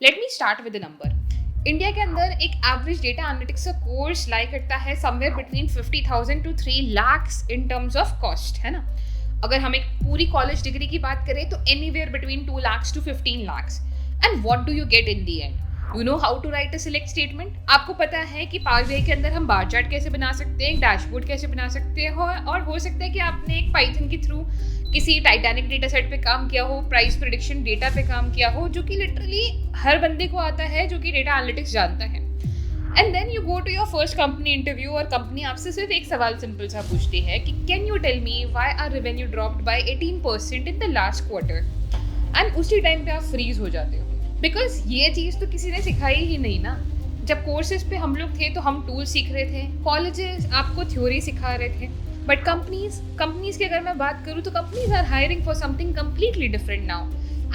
Let me start with the number. India के अंदर एक एवरेज डेटा एनालिटिक्स का कोर्स लाई करता है somewhere between 50,000 to 3 lakhs in terms of cost, है ना। अगर हम एक पूरी कॉलेज डिग्री की बात करें तो anywhere between 2 lakhs to 15 lakhs। And what do you get in the end? You know how to write a select statement. आपको पता है कि पावर बीआई के अंदर हम बार चार्ट कैसे बना सकते हैं, एक डैशबोर्ड कैसे बना सकते हैं, और हो सकता है कि आपने एक पाइथन के थ्रू किसी टाइटैनिक डेटा सेट पे काम किया हो, प्राइस प्रिडिक्शन डेटा पे काम किया हो, जो कि लिटरली हर बंदे को आता है जो कि डेटा एनालिटिक्स जानता है। And then you go to your first company interview और कंपनी आपसे सिर्फ एक सवाल सिंपल सा पूछती है कि can you tell me why are revenue dropped by 18% in the last quarter. And उसी टाइम पे आप फ्रीज हो जाते हो, बिकॉज ये चीज़ तो किसी ने सिखाई ही नहीं ना। जब कोर्सेज पे हम लोग थे तो हम टूल सीख रहे थे, कॉलेजेस आपको थ्योरी सिखा रहे थे, बट कंपनीज की अगर मैं बात करूँ तो companies are hiring for something completely different now.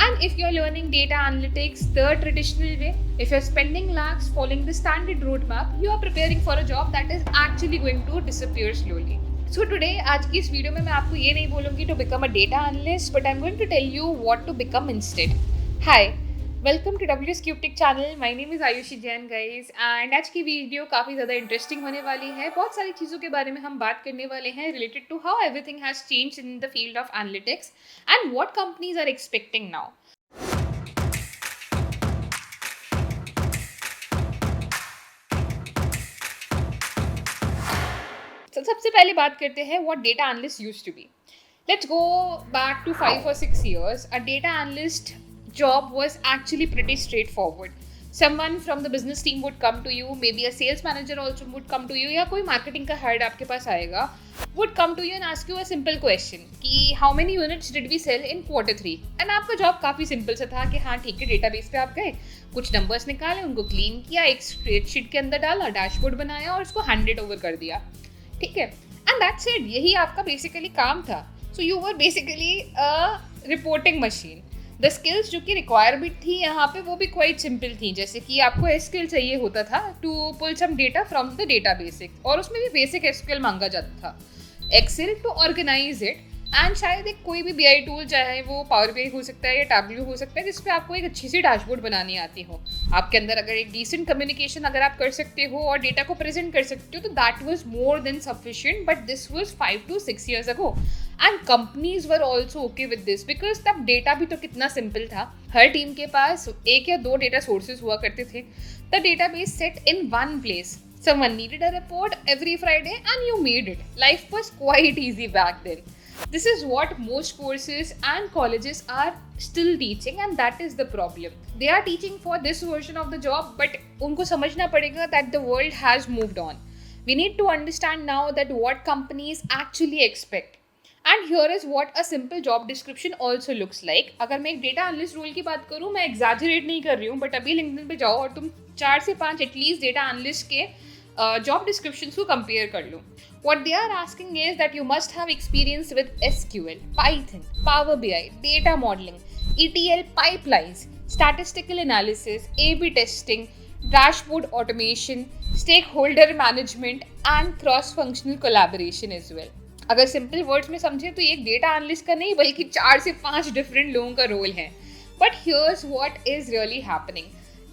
And if you're learning data analytics the traditional way, if you're spending lakhs following the standard roadmap, you are preparing for a job that is actually going to disappear slowly. So today, आज की इस video में मैं आपको ये नहीं बोलूँगी to become a data analyst, but I'm going to tell you what to become instead. Hi, welcome to W क्यूबटिक channel. My name is Ayushi Jain guys, and आज की वीडियो काफ़ी ज़्यादा इंटरेस्टिंग होने वाली है। बहुत सारी चीज़ों के बारे में हम बात करने वाले हैं related to how everything has changed in the field of analytics and what companies are expecting now. तो सबसे पहले बात करते हैं what data analyst used to be. Let's go back to 5 or 6 years. A data analyst job was actually pretty straightforward. Someone from the business team would come to you, maybe a sales manager also would come to you, या कोई marketing का head आपके पास आएगा, would come to you and ask you a simple question कि how many units did we sell in quarter 3? And आपका job काफ़ी simple सा था कि हाँ ठीक है, डेटाबेस पे आप गए, कुछ नंबर्स निकाले, उनको क्लीन किया, एक स्प्रेडशीट के अंदर डाला, डैशबोर्ड बनाया और उसको हैंडेड ओवर कर दिया, ठीक है। एंड दैट्स इट, यही आपका बेसिकली काम था। So you were basically a reporting machine. The skills जो कि रिक्वायरमेंट थी यहाँ पे वो भी क्वाइट सिंपल थी, जैसे कि आपको एसक्यूएल चाहिए होता था to pull some data from the data basic, और उसमें भी बेसिक एसक्यूएल मांगा जाता था, excel to organize it, and शायद एक कोई भी बीआई टूल, चाहे वो पावर बीआई हो सकता है या टैब्ल्यू हो सकता है, जिसपे आपको एक अच्छी सी डैशबोर्ड बनानी आती हो। आपके अंदर अगर एक डिसेंट कम्युनिकेशन अगर आप कर सकते हो और डेटा को प्रेजेंट कर सकते हो तो that was more than sufficient, but this was 5 to 6 years ago and companies were also okay with this, because तब डेटा भी तो कितना सिंपल था। हर टीम के पास एक या दो डेटा सोर्सेज हुआ करते थे। The database set in one place, someone needed a report every Friday and you made it. Life was quite easy back then. This is what most courses and colleges are still teaching, and that is the problem. They are teaching for this version of the job, but उनको समझना पड़ेगा that the world has moved on. We need to understand now that what companies actually expect. And here is what a simple job description also looks like. अगर मैं एक data analyst role की बात करूँ, मैं एग्जैजरेट नहीं कर रही हूँ, बट अभी लिंक्डइन पे जाओ और तुम 4 से 5 एटलीस्ट डेटा एनालिस्ट के जॉब डिस्क्रिप्शंस को कंपेयर कर लो। What they are asking is that you must have experience with SQL, Python, Power BI, data modeling, ETL pipelines, statistical analysis, A/B testing, dashboard automation, stakeholder management, and cross-functional collaboration as well. अगर simple words में समझे तो ये एक data analyst का नहीं बल्कि 4 से 5 डिफरेंट लोगों का रोल है। But here's what is really happening,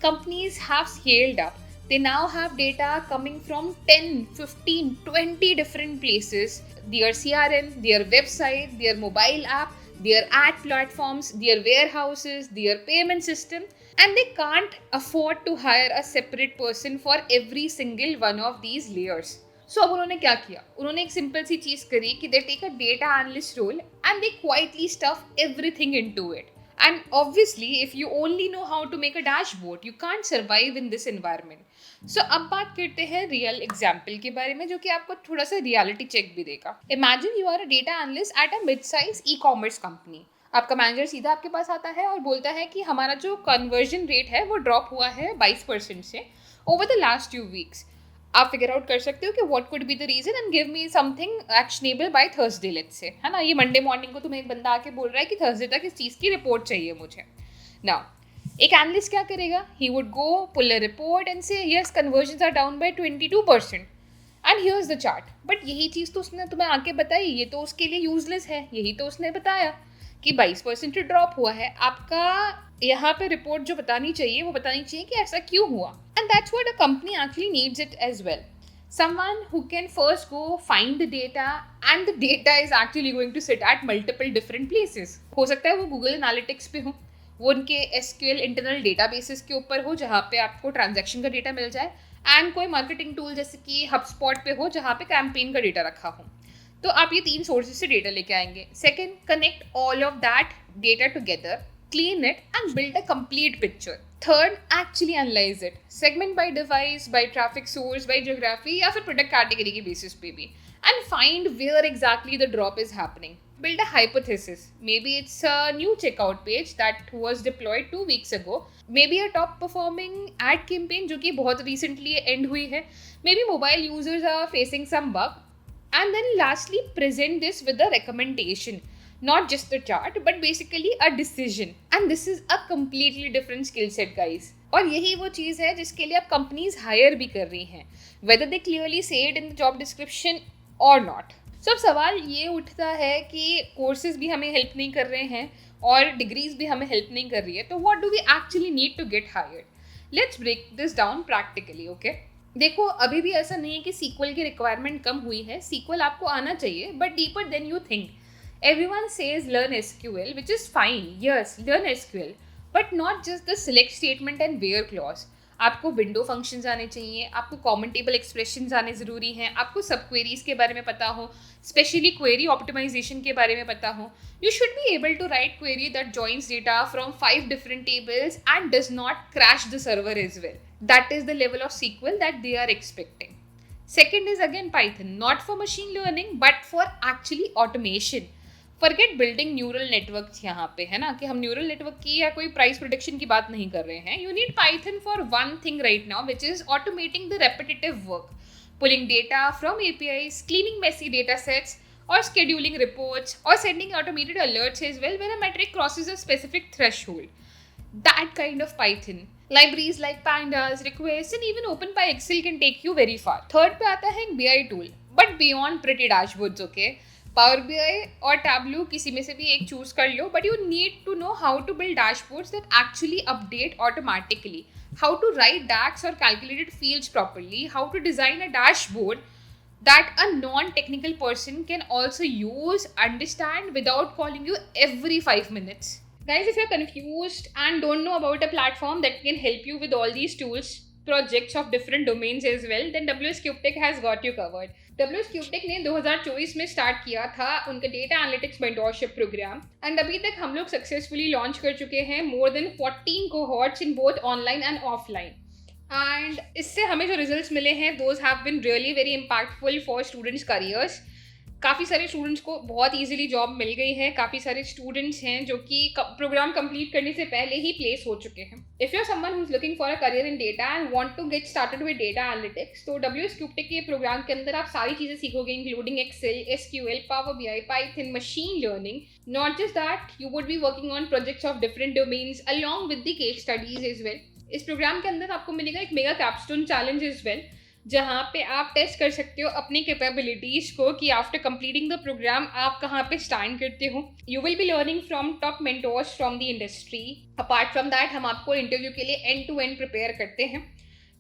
companies have scaled up. They now have data coming from 10, 15, 20 different places. Their CRM, their website, their mobile app, their ad platforms, their warehouses, their payment system, and they can't afford to hire a separate person for every single one of these layers. So अब उन्होंने क्या किया? उन्होंने एक simple सी चीज़ करी कि they take a data analyst role and they quietly stuff everything into it. And obviously, if you only know how to make a dashboard, you can't survive in this environment. So अब बात करते हैं real example के बारे में, जो कि आपको थोड़ा सा रियलिटी चेक भी देगा। Imagine you are a data analyst at a mid size e commerce company. आपका मैनेजर सीधा आपके पास आता है और बोलता है कि हमारा जो कन्वर्जन रेट है वो ड्रॉप हुआ है 22% से ओवर द लास्ट 2 weeks. आप फिगर आउट कर सकते हो कि what could be the reason and give me something actionable by Thursday, let's say, है ना। ये मंडे मॉर्निंग को तुम्हें एक बंदा आके बोल रहा है कि थर्सडे तक इस चीज़ की रिपोर्ट चाहिए मुझे। नाउ एक एनालिस्ट क्या करेगा? He would go pull a report and say yes conversions are down by 22% and here's the chart. But यही चीज़ तो उसने तुम्हें आके बताई, ये तो उसके लिए यूजलेस है, यही तो उसने बताया। कि 22% ड्रॉप हुआ है, आपका यहाँ पे रिपोर्ट जो बतानी चाहिए वो बतानी चाहिए कि ऐसा क्यों हुआ. And that's what a company actually needs it as well. Someone who can first go find the data, and the data is actually going to sit at multiple different places. हो सकता है वो Google Analytics पे हो, वो उनके SQL internal databases के ऊपर हो जहाँ पे आपको ट्रांजैक्शन का डेटा मिल जाए, एंड कोई मार्केटिंग टूल जैसे कि HubSpot पे हो जहाँ पे कैंपेन का डेटा रखा हो. तो आप ये 3 सोर्सेज से डेटा लेके आएंगे. Second, connect all of that data together, clean it and build a complete picture. Third, actually analyze it. Segment by device, by traffic source, by geography या फिर product category के basis पे भी. And find where exactly the drop is happening. Build a hypothesis. Maybe it's a new checkout page that was deployed 2 weeks ago. Maybe a top performing ad campaign जो कि बहुत recently end हुई है. Maybe mobile users are facing some bug. And then lastly, present this with a recommendation. Not just the chart, but basically a decision. And this is a completely different skill set, guys. और यही वो चीज़ है जिसके लिए अब companies higher भी कर रही हैं, whether they clearly say it in the job description or not. So अब सवाल ये उठता है कि कोर्सेज भी हमें हेल्प नहीं कर रहे हैं और डिग्रीज भी हमें हेल्प नहीं कर रही है, तो what do we actually need to get hired? Let's break this down practically, okay? देखो, अभी भी ऐसा नहीं है कि SQL की रिक्वायरमेंट कम हुई है. SQL आपको आना चाहिए, but deeper than you think. Everyone says learn SQL, which is fine. Yes, learn SQL, but not just the select statement and where clause. आपको विंडो फंक्शंस आने चाहिए, आपको कॉमन टेबल एक्सप्रेशंस आने ज़रूरी हैं, आपको सब क्वेरीज के बारे में पता हो, स्पेशली क्वेरी ऑप्टिमाइजेशन के बारे में पता हो. You should be able to write query that joins data from 5 different tables and does not crash the server as well. That is the level of SQL that they are expecting. Second is again Python, not for machine learning but for actually automation. Forget building neural network यहाँ पे, है ना, कि हम neural network की या कोई price prediction की बात नहीं कर रहे हैं. You need Python for one thing right now, which is automating the repetitive work, pulling data from APIs, cleaning messy data sets, or scheduling reports, or sending automated alerts as well when a metric crosses a specific threshold. That kind of Python. Libraries like Pandas, Request, and even OpenPyXL can take you very far. Third पे आता है एक BI tool, but beyond pretty dashboards, okay? Power BI और Tableau किसी में से भी एक चूज कर लो, but you need to know how to build dashboards that actually update automatically, how to write DAX or calculated fields properly, how to design a dashboard that a non-technical person can also use, understand without calling you every 5 minutes. Guys, if you're confused and don't know about a platform that can help you with all these tools, projects of different domains as well, then WS CubeTech has got you covered. WS CubeTech ने 2024 में start किया था उनका data analytics mentorship program, and अभी तक हम लोग successfully launch कर चुके हैं more than 14 cohorts in both online and offline. And इससे हमें जो रिजल्ट्स मिले हैं, those have been really very impactful for students careers. काफ़ी सारे स्टूडेंट्स को बहुत ईजिली जॉब मिल गई है. काफ़ी सारे स्टूडेंट्स हैं जो कि प्रोग्राम कंप्लीट करने से पहले ही प्लेस हो चुके हैं. If you are someone who is looking for a career in data and want to get started with data analytics, तो WS CubeTech के प्रोग्राम के अंदर आप सारी चीज़ें सीखोगे, including Excel, SQL, power BI, Python, machine learning. Not just that, you would be working on projects of different domains along with the case studies as well. इस programme के अंदर आपको मिलेगा एक mega capstone challenge as well, जहाँ पे आप test कर सकते हो अपनी कैपेबिलिटीज़ को कि आफ्टर कंप्लीटिंग द प्रोग्राम आप कहाँ पे स्टैंड करते हो. You will be learning from top mentors from the industry. Apart from that, हम आपको इंटरव्यू के लिए एंड टू एंड प्रिपेयर करते हैं,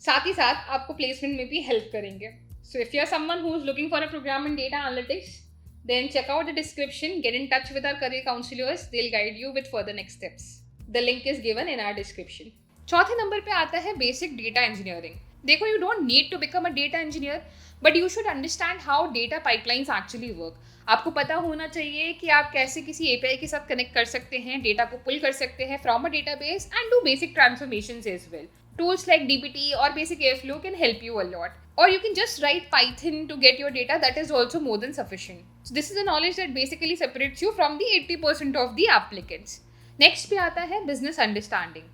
साथ ही साथ आपको प्लेसमेंट में भी हेल्प करेंगे. So if you are someone who is looking for a programme in data analytics, then check out the description, get in touch with our career counselors, they'll guide you with further next steps. The link is given in our description. चौथे नंबर पे आता है basic data engineering. देखो, you don't need to become a data engineer, but you should understand how data pipelines actually work. आपको पता होना चाहिए कि आप कैसे किसी API के साथ कनेक्ट कर सकते हैं, डेटा को पुल कर सकते हैं from a database and do basic transformations as well. Tools like DBT or basic Airflow can help you a lot. Or you can just write Python to get your data. That is also more than sufficient. So this is the knowledge that basically separates you from the 80% of the applicants. Next पे आता है business understanding.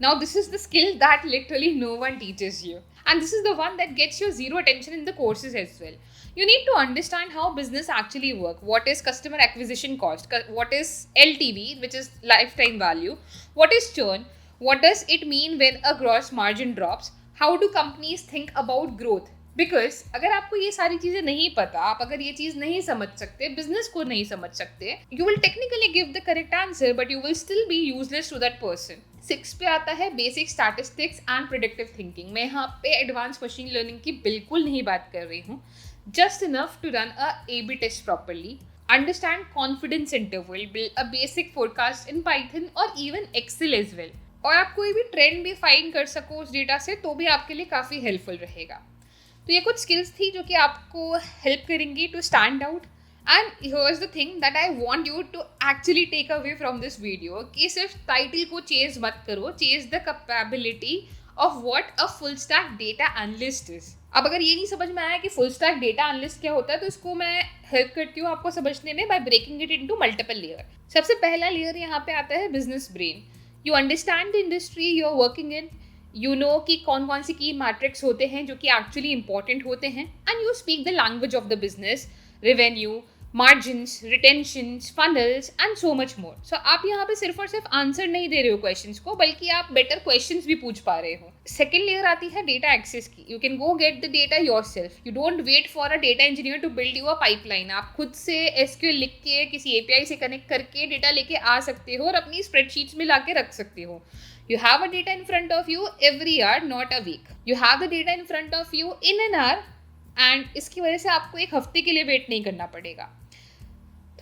Now this is the skill that literally no one teaches you. And this is the one that gets you zero attention in the courses as well. You need to understand how business actually work. What is customer acquisition cost? What is LTV, which is lifetime value? What is churn? What does it mean when a gross margin drops? How do companies think about growth? Because अगर आपको ये सारी चीजें नहीं पता, आप अगर ये चीज नहीं समझ सकते, बिजनेस को नहीं समझ सकते, you will technically give the correct answer but you will still be useless to that person. 6 पे आता है basic statistics and predictive thinking. मैं यहाँ पे एडवांस मशीन लर्निंग की बिल्कुल नहीं बात कर रही हूँ, just enough to run a A/B test properly, understand confidence interval, build a basic forecast in Python और even Excel as well। और आप कोई भी ट्रेंड भी फाइंड कर सको उस डेटा से तो भी आपके लिए काफ़ी हेल्पफुल रहेगा। तो ये कुछ स्किल्स थी जो कि आपको हेल्प करेंगी to stand out. And here's the thing that I want you to actually take away from this video कि सिर्फ टाइटल को चेज मत करो, chase the capability of what a full stack data analyst is. अब अगर ये नहीं समझ में आया कि फुल स्टैक डेटा एनालिस्ट क्या होता है तो इसको मैं हेल्प करती हूँ आपको समझने में by breaking it into multiple layer. सबसे पहला लेयर यहाँ पे आता है business brain. You understand the industry you are working in, you know कि कौन कौन सी की मैट्रिक्स होते हैं जो कि एक्चुअली इंपॉर्टेंट होते हैं, and you speak the language of the business, revenue, margins, retentions, funnels and so much more. So आप यहाँ पे सिर्फ और सिर्फ आंसर नहीं दे रहे हो क्वेश्चंस को, बल्कि आप बेटर क्वेश्चंस भी पूछ पा रहे हो। सेकेंड लेयर आती है डेटा एक्सेस की। You can go get the data yourself, you don't wait for a data engineer to build you a pipeline. आप खुद से SQL लिख के किसी API से कनेक्ट करके डेटा लेके आ सकते हो और अपनी स्प्रेडशीट्स में ला के रख सकते हो। You have a data in front of you every hour, not a week. You have the data in front of you in an hour, and इसकी वजह से आपको एक हफ्ते के लिए वेट नहीं करना पड़ेगा।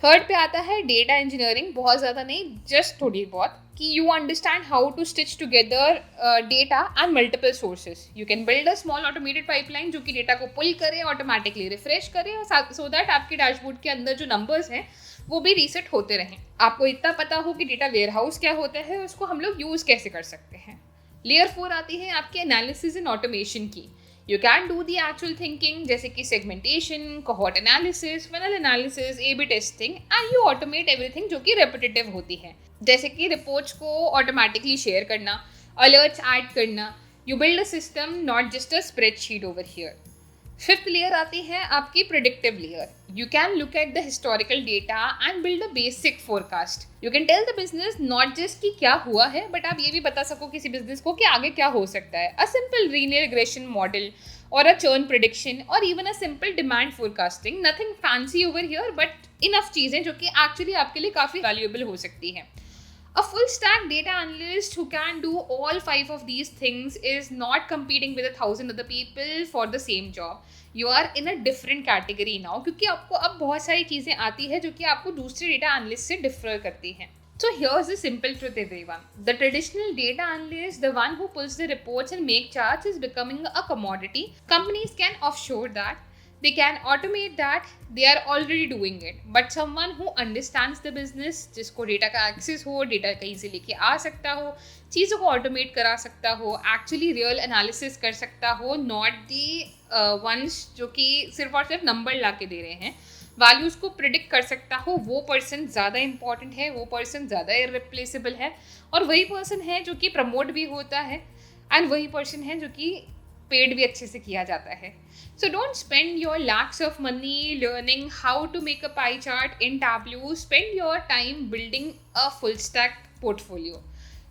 थर्ड पे आता है डेटा इंजीनियरिंग, बहुत ज़्यादा नहीं, जस्ट थोड़ी बहुत, कि you understand how to stitch together data and multiple sources. You can build a small automated pipeline जो कि डेटा को पुल करे, ऑटोमेटिकली रिफ्रेश करे, और सो दैट आपके डैशबोर्ड के अंदर जो नंबर्स हैं वो भी रीसेट होते रहें। आपको इतना पता हो कि डेटा वेयरहाउस क्या होता है, उसको हम लोग यूज़ कैसे कर सकते हैं। लेयर 4 आती है आपके एनालिसिस एंड ऑटोमेशन की। You can do the actual thinking, जैसे कि segmentation, cohort analysis, funnel analysis, A/B testing, and you automate everything जो कि रेपिटेटिव होती है, जैसे कि रिपोर्ट्स को ऑटोमेटिकली शेयर करना, अलर्ट्स ऐड करना। You build a system, not just a spreadsheet over here. Fifth layer आती है आपकी predictive layer. You can look at the historical data and build a basic forecast. You can tell the business not just कि क्या हुआ है, but आप ये भी बता सको किसी बिजनेस को कि आगे क्या हो सकता है। A simple linear regression model और अ चर्न प्रिडिक्शन और even a simple demand forecasting. Nothing fancy over here, but enough चीज़ें जो कि एक्चुअली आपके लिए काफ़ी वैल्यूएबल हो सकती हैं। A full stack data analyst who can do all 5 of these things is not competing with 1,000 other people for the same job. You are in a different category now, क्योंकि आपको अब बहुत सारी चीज़ें आती है जो कि आपको दूसरे डेटा एनालिस्ट से डिफर करती हैं। So here's the simple truth, everyone. The traditional data analyst, the one who pulls the reports and make charts, is becoming a commodity. Companies can offshore that. They can automate that. They are already doing it. But someone who understands the business, जिसको data का access हो, data कहीं से लेके आ सकता हो, चीज़ों को ऑटोमेट करा सकता हो, एक्चुअली रियल एनालिसिस कर सकता हो, नॉट दी वंस जो कि सिर्फ और सिर्फ नंबर ला के दे रहे हैं, वैल्यूज़ को प्रिडिक्ट कर सकता हो, वो पर्सन ज़्यादा इंपॉर्टेंट है, वो पर्सन ज़्यादा इररिप्लेसेबल है, और वही पर्सन है जो कि प्रमोट भी होता है, एंड वही पर्सन है जो कि पेड भी अच्छे से किया जाता है। So don't spend your lakhs of money learning how to make a pie chart in Tableau. Spend your time building a full stack portfolio.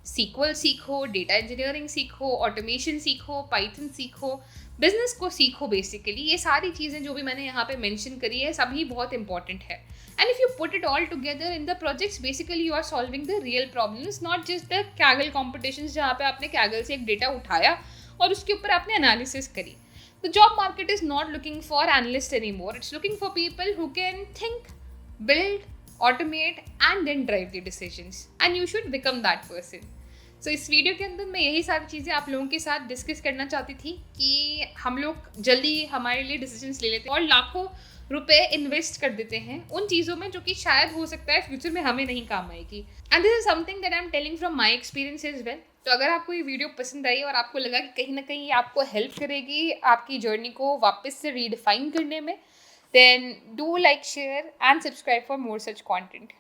SQL सीखो, डेटा इंजीनियरिंग सीखो, ऑटोमेशन सीखो, पाइथन सीखो, बिजनेस को सीखो। बेसिकली ये सारी चीज़ें जो भी मैंने यहाँ पे मेंशन करी है सभी बहुत इंपॉर्टेंट है। And if you put it all together in the projects, basically you are solving the real problems, not just the Kaggle competitions जहाँ पे आपने कैगल से एक डेटा उठाया और उसके ऊपर आपने एनालिसिस करी। The job market is not looking for analysts anymore. It's looking for people who can think, build, automate, and then drive the decisions. And you should become that person. So इस video के अंदर मैं यही सारी चीज़ें आप लोगों के साथ डिस्कस करना चाहती थी कि हम लोग जल्दी हमारे लिए डिसीजंस ले लेते हैं और लाखों रुपए इन्वेस्ट कर देते हैं उन चीज़ों में जो कि शायद हो सकता है फ्यूचर में हमें नहीं काम आएगी। And this is something that I am telling from my experience as well. तो अगर आपको ये वीडियो पसंद आई और आपको लगा कि कहीं ना कहीं आपको हेल्प करेगी आपकी जर्नी को वापस से रीडिफाइन करने में, then do like, share and subscribe for more such content.